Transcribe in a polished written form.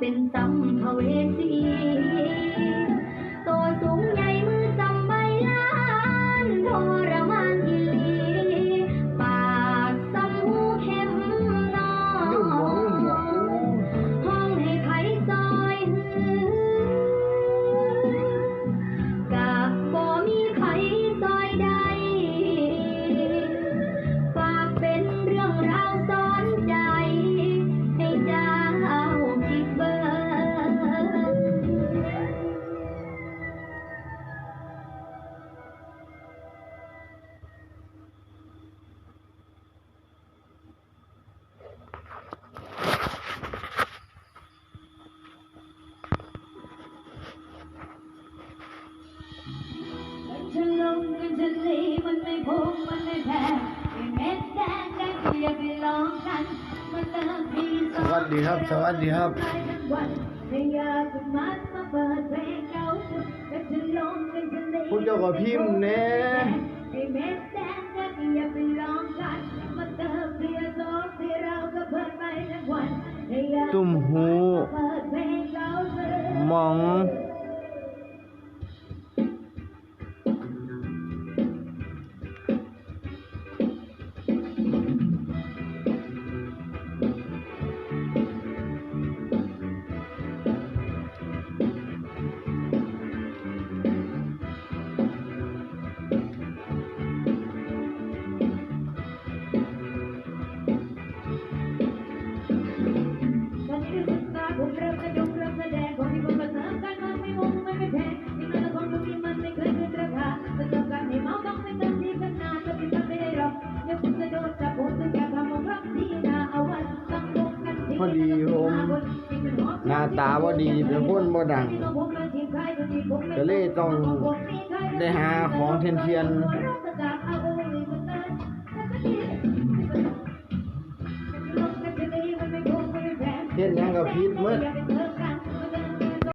เป็นสัมภเวสีตัวสูงใหญ่มือจำใบล้านทรมานอีหลีปากสมูเข้มนอห้องให้ไผซอยกะบ่มีไผซอยใดฝากเป็นเรื่องราวสอนใจให้เจ้าคิดเบิ่งฉันลงกันทะเลมันไม่พงมันไม่แพ้ไม่เม็ดแดงแดงอย่าไปลองกันมันเติมพีสวัสดีครับสวัสดีครับคุณเจ้าก็พิมพ์แน่ตุ่มหูมองพอดีผมหน้าตาพอดีเป็นคนบ่ดังก็เลยต้องได้หาของเทียนเฮ็ดหยังก็ผิดหมด